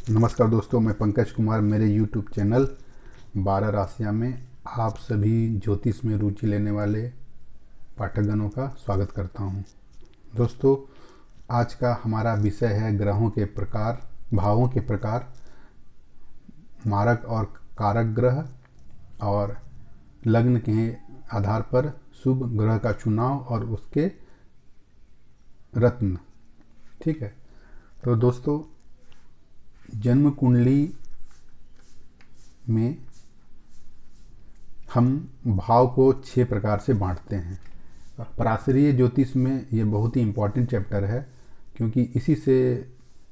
नमस्कार दोस्तों, मैं पंकज कुमार मेरे YouTube चैनल 12 राशियाँ में आप सभी ज्योतिष में रुचि लेने वाले पाठकगणों का स्वागत करता हूँ। दोस्तों, आज का हमारा विषय है ग्रहों के प्रकार, भावों के प्रकार, मारक और कारक ग्रह और लग्न के आधार पर शुभ ग्रह का चुनाव और उसके रत्न। ठीक है, तो दोस्तों जन्म कुंडली में हम भाव को 6 प्रकार से बांटते हैं। पराशरीय ज्योतिष में ये बहुत ही इम्पोर्टेंट चैप्टर है, क्योंकि इसी से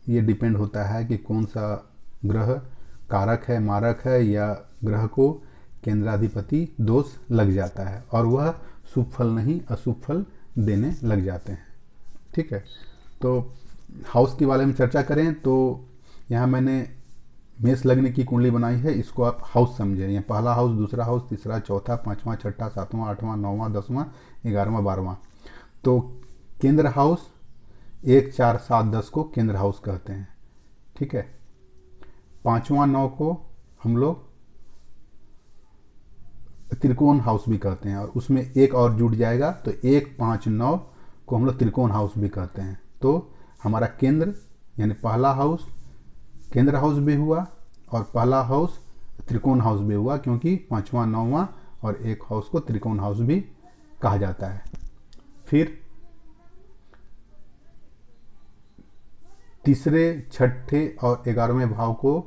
ये डिपेंड होता है कि कौन सा ग्रह कारक है, मारक है, या ग्रह को केंद्राधिपति दोष लग जाता है और वह शुभ फल नहीं अशुभ फल देने लग जाते हैं। ठीक है, तो हाउस के बारे में चर्चा करें तो यहाँ मैंने मेष लग्न की कुंडली बनाई है। इसको आप हाउस समझें। यहाँ पहला हाउस, दूसरा हाउस, तीसरा, चौथा, पांचवा, छठा, सातवां, आठवां, नौवां, 10वां, 11वां, 12वां। तो केंद्र हाउस 1, 4, 7, 10 को केंद्र हाउस कहते हैं। ठीक है, 5वां 9 को हम लोग त्रिकोण हाउस भी कहते हैं, और उसमें एक और जुड़ जाएगा तो 1, 5, 9 को हम लोग त्रिकोण हाउस भी कहते हैं। तो हमारा केंद्र यानी पहला हाउस केंद्र हाउस भी हुआ और पहला हाउस त्रिकोण हाउस भी हुआ, क्योंकि 5वां 9वां और एक हाउस को त्रिकोण हाउस भी कहा जाता है। फिर तीसरे, छठे और 11वें भाव को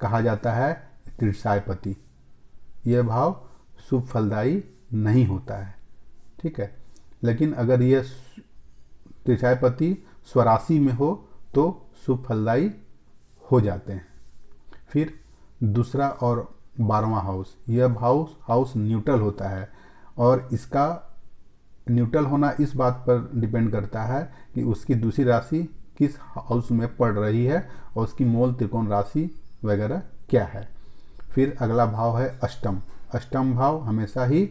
कहा जाता है त्रिशायपति। यह भाव शुभ फलदायी नहीं होता है। ठीक है, लेकिन अगर यह त्रिशायपति स्वराशि में हो तो शुभ फलदायी हो जाते हैं। फिर दूसरा और 12वां हाउस, यह हाउस न्यूट्रल होता है, और इसका न्यूट्रल होना इस बात पर डिपेंड करता है कि उसकी दूसरी राशि किस हाउस में पड़ रही है और उसकी मूल त्रिकोण राशि वगैरह क्या है। फिर अगला भाव है अष्टम। अष्टम भाव हमेशा ही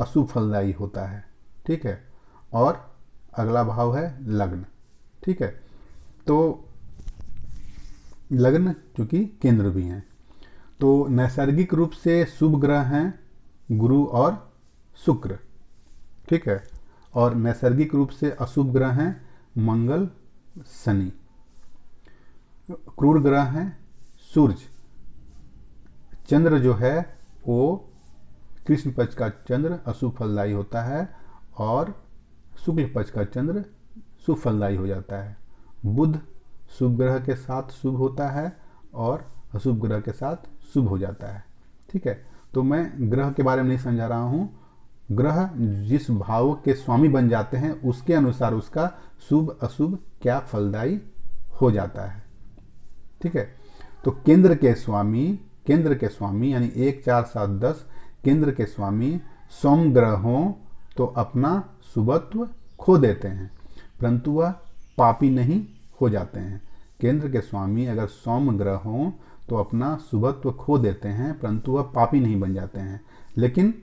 अशुभ फलदायी होता है। ठीक है, और अगला भाव है लग्न। ठीक है, तो लग्न चूंकि केंद्र भी हैं, तो नैसर्गिक रूप से शुभ ग्रह हैं गुरु और शुक्र। ठीक है, और नैसर्गिक रूप से अशुभ ग्रह हैं मंगल, शनि। क्रूर ग्रह हैं सूर्य। चंद्र जो है वो कृष्ण पक्ष का चंद्र अशुभ फलदायी होता है और शुक्ल पक्ष का चंद्र शुभ फलदायी हो जाता है। बुध शुभ ग्रह के साथ शुभ होता है और अशुभ ग्रह के साथ शुभ हो जाता है। ठीक है, तो मैं ग्रह के बारे में नहीं समझा रहा हूँ। ग्रह जिस भाव के स्वामी बन जाते हैं उसके अनुसार उसका शुभ अशुभ क्या फलदायी हो जाता है। ठीक है, तो केंद्र के स्वामी यानी 1, 4, 7, 10 केंद्र के स्वामी सोम ग्रह हों तो अपना शुभत्व खो देते हैं, परंतु वह पापी नहीं हो जाते हैं। केंद्र के स्वामी अगर सोम ग्रह हों तो अपना शुभत्व खो देते हैं, परंतु वह पापी नहीं बन जाते हैं, लेकिन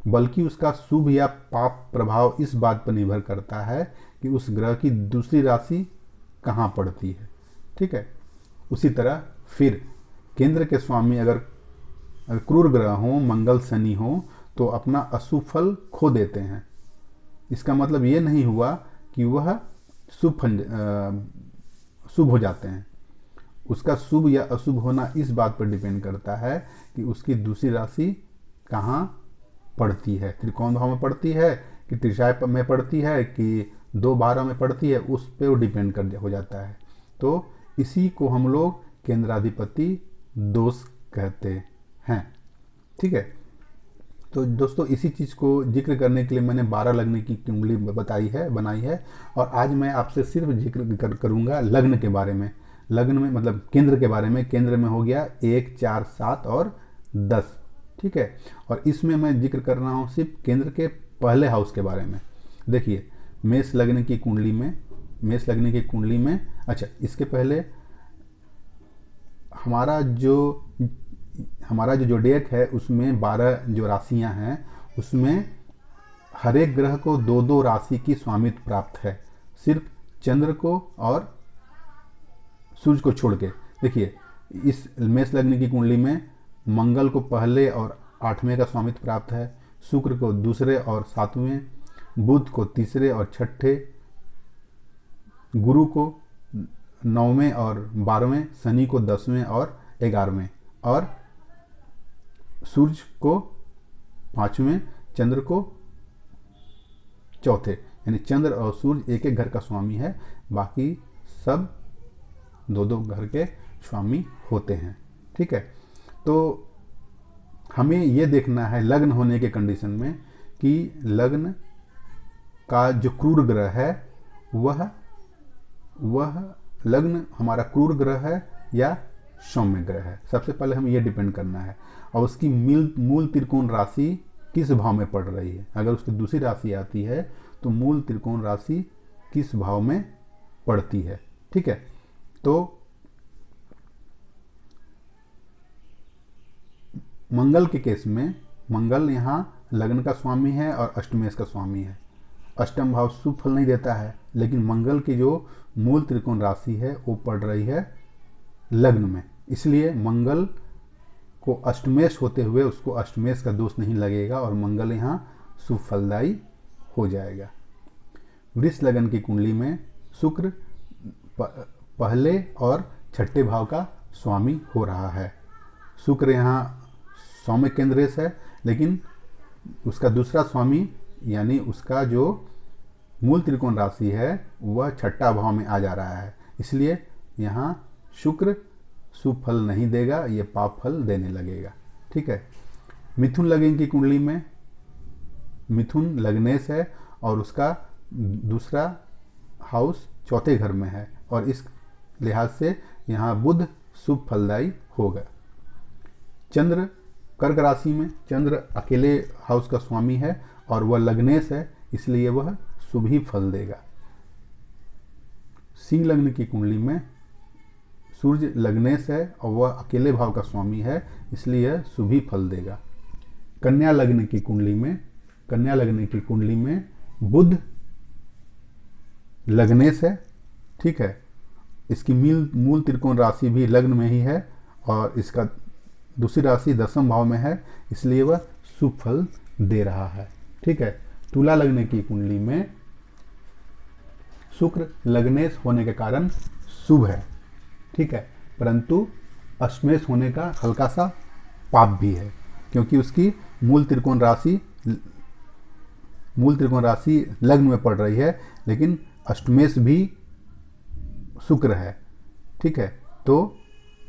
बल्कि उसका शुभ या पाप प्रभाव इस बात पर निर्भर करता है कि उस ग्रह की दूसरी राशि कहाँ पड़ती है। ठीक है, उसी तरह फिर केंद्र के स्वामी अगर क्रूर ग्रह हों, मंगल शनि हों, तो अपना अशुभ फल खो देते हैं। इसका मतलब ये नहीं हुआ कि वह शुभ हो जाते हैं। उसका शुभ या अशुभ होना इस बात पर डिपेंड करता है कि उसकी दूसरी राशि कहाँ पड़ती है, त्रिकोण भाव में पड़ती है कि त्रिशाय में पड़ती है कि 2-12 में पड़ती है, उस पर वो डिपेंड कर हो जाता है। तो इसी को हम लोग केंद्राधिपति दोष कहते हैं। ठीक है, तो दोस्तों इसी चीज़ को जिक्र करने के लिए मैंने 12 लग्न की कुंडली बनाई है, और आज मैं आपसे सिर्फ जिक्र करूंगा लग्न के बारे में। लग्न में मतलब केंद्र के बारे में। केंद्र में हो गया 1, 4, 7 और 10। ठीक है, और इसमें मैं जिक्र कर रहा हूँ सिर्फ केंद्र के पहले हाउस के बारे में। देखिए, मेष लग्न की कुंडली में अच्छा, इसके पहले हमारा जो जोडिएक है उसमें 12 जो राशियां हैं उसमें हर एक ग्रह को 2-2 राशि की स्वामित्व प्राप्त है। सिर्फ चंद्र को और सूर्य को छोड़ के। देखिए इस मेष लग्न की कुंडली में मंगल को पहले और 8वें का स्वामित्व प्राप्त है, शुक्र को दूसरे और 7वें, बुध को तीसरे और 6ठे, गुरु को 9वें और 12वें, शनि को 10वें और 11वें, और सूर्य को 5वें, चंद्र को चौथे। यानी चंद्र और सूर्य एक एक घर का स्वामी है, बाकी सब दो दो घर के स्वामी होते हैं। ठीक है, तो हमें ये देखना है लग्न होने के कंडीशन में कि लग्न का जो क्रूर ग्रह है वह लग्न हमारा क्रूर ग्रह है या सौम्य ग्रह है। सबसे पहले हमें ये डिपेंड करना है, और उसकी मूल त्रिकोण राशि किस भाव में पड़ रही है। अगर उसकी दूसरी राशि आती है तो मूल त्रिकोण राशि किस भाव में पड़ती है। ठीक है, तो मंगल के केस में मंगल यहाँ लग्न का स्वामी है और अष्टमेश का स्वामी है। अष्टम भाव शुभ फल नहीं देता है, लेकिन मंगल की जो मूल त्रिकोण राशि है वो पड़ रही है लग्न में, इसलिए मंगल को अष्टमेश होते हुए उसको अष्टमेश का दोष नहीं लगेगा और मंगल यहाँ शुभ फलदायी हो जाएगा। वृष लग्न की कुंडली में शुक्र पहले और 6ठे भाव का स्वामी हो रहा है। शुक्र यहाँ सौम्य केंद्रेश है, लेकिन उसका दूसरा स्वामी यानी उसका जो मूल त्रिकोण राशि है वह 6ठा भाव में आ जा रहा है, इसलिए यहाँ शुक्र शुभ फल नहीं देगा, ये पाप फल देने लगेगा। ठीक है, मिथुन लग्न की कुंडली में मिथुन लग्नेश है और उसका दूसरा हाउस चौथे घर में है, और इस लिहाज से यहाँ बुध शुभ फलदायी होगा। चंद्र कर्क राशि में, चंद्र अकेले हाउस का स्वामी है और वह लग्नेश है, इसलिए वह शुभ ही फल देगा। सिंह लग्न की कुंडली में सूर्य लग्नेश है और वह अकेले भाव का स्वामी है, इसलिए यह शुभ ही फल देगा। कन्या लग्न की कुंडली में बुध लग्नेश है। ठीक है, इसकी मूल त्रिकोण राशि भी लग्न में ही है और इसका दूसरी राशि 10वें भाव में है, इसलिए वह शुभ फल दे रहा है। ठीक है, तुला लग्न की कुंडली में शुक्र लग्नेश होने के कारण शुभ है। ठीक है, परंतु अष्टमेश होने का हल्का सा पाप भी है, क्योंकि उसकी मूल त्रिकोण राशि लग्न में पड़ रही है, लेकिन अष्टमेश भी शुक्र है। ठीक है, तो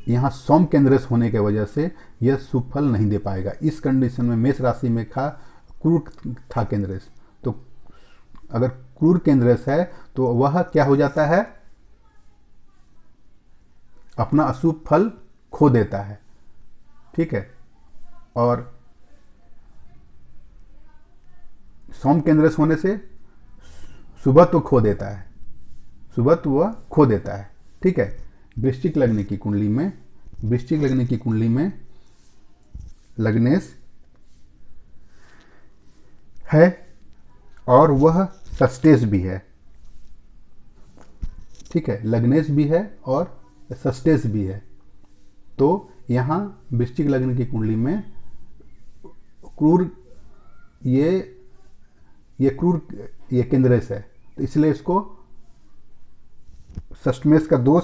यहाँ सोम केंद्रेश होने की वजह से यह शुभ फल नहीं दे पाएगा। इस कंडीशन में मेष राशि में क्रूर था केंद्रेश, तो अगर क्रूर केंद्रेश है तो वह क्या हो जाता है, अपना अशुभ फल खो देता है। ठीक है, और सोम केंद्रेश होने से शुभत्व खो देता है, शुभत्व वह खो देता है। ठीक है, वृश्चिक लग्न की कुंडली में लग्नेश है और वह षष्ठेश भी है। ठीक है, लग्नेश भी है और षष्ठेश भी है, तो यहाँ वृश्चिक लग्न की कुंडली में क्रूर ये केंद्रेश है, तो इसलिए इसको षष्ठमेश का दोष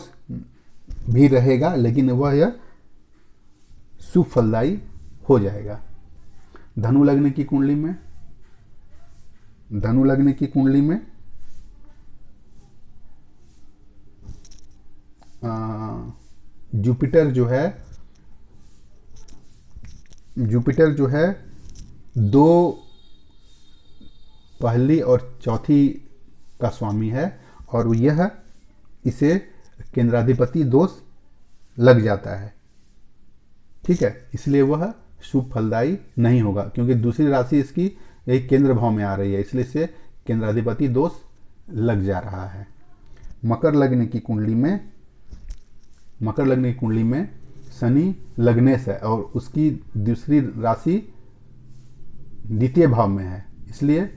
भी रहेगा, लेकिन वह यह शुभ फलदायी हो जाएगा। धनु लग्न की कुंडली में जुपिटर जो है दो पहली और चौथी का स्वामी है, और यह इसे केंद्राधिपति दोष लग जाता है। ठीक है, इसलिए वह शुभ फलदायी नहीं होगा, क्योंकि दूसरी राशि इसकी एक केंद्र भाव में आ रही है, इसलिए इसे केंद्राधिपति दोष लग जा रहा है। मकर लग्न की कुंडली में शनि लग्नेश है और उसकी दूसरी राशि द्वितीय भाव में है, इसलिए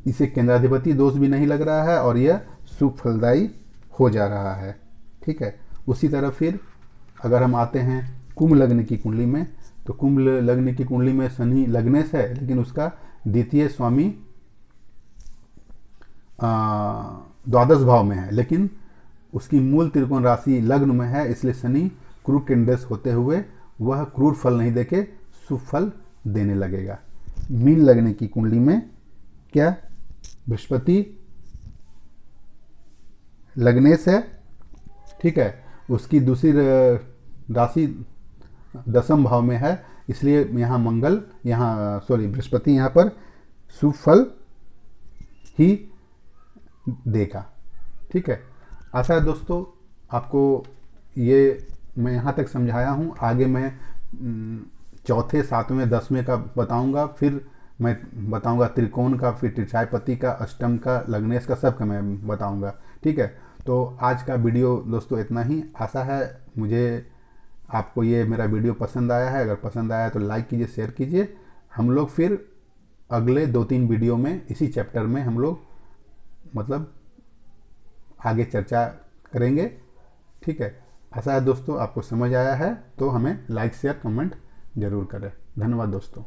इसे केंद्राधिपति दोष भी नहीं लग रहा है और यह शुभ फलदायी हो जा रहा है। ठीक ठीक है। उसी तरह फिर अगर हम आते हैं कुंभ लग्न की कुंडली में, तो कुंभ लग्न की कुंडली में शनि लग्नेश है, लेकिन उसका द्वितीय स्वामी द्वादश भाव में है, लेकिन उसकी मूल त्रिकोण राशि लग्न में है, इसलिए शनि क्रूर टेंडेंस होते हुए वह क्रूर फल नहीं देके शुभ फल देने लगेगा। मीन लग्न की कुंडली में क्या बृहस्पति लग्नेश है, ठीक है, उसकी दूसरी राशि दसम भाव में है, इसलिए यहाँ मंगल बृहस्पति यहाँ पर शुभ फल ही देगा, ठीक है। आशा है दोस्तों आपको ये मैं यहाँ तक समझाया हूँ। आगे मैं चौथे, सातवें, 10वें का बताऊँगा, फिर मैं बताऊँगा त्रिकोण का, फिर त्रिचायपति का, अष्टम का, लग्नेश का, सब का मैं बताऊँगा, ठीक है। तो आज का वीडियो दोस्तों इतना ही। आशा है मुझे आपको ये मेरा वीडियो पसंद आया है। अगर पसंद आया तो लाइक कीजिए, शेयर कीजिए। हम लोग फिर अगले 2-3 वीडियो में इसी चैप्टर में हम लोग मतलब आगे चर्चा करेंगे, ठीक है। आशा है दोस्तों आपको समझ आया है, तो हमें लाइक शेयर कमेंट जरूर करें। धन्यवाद दोस्तों।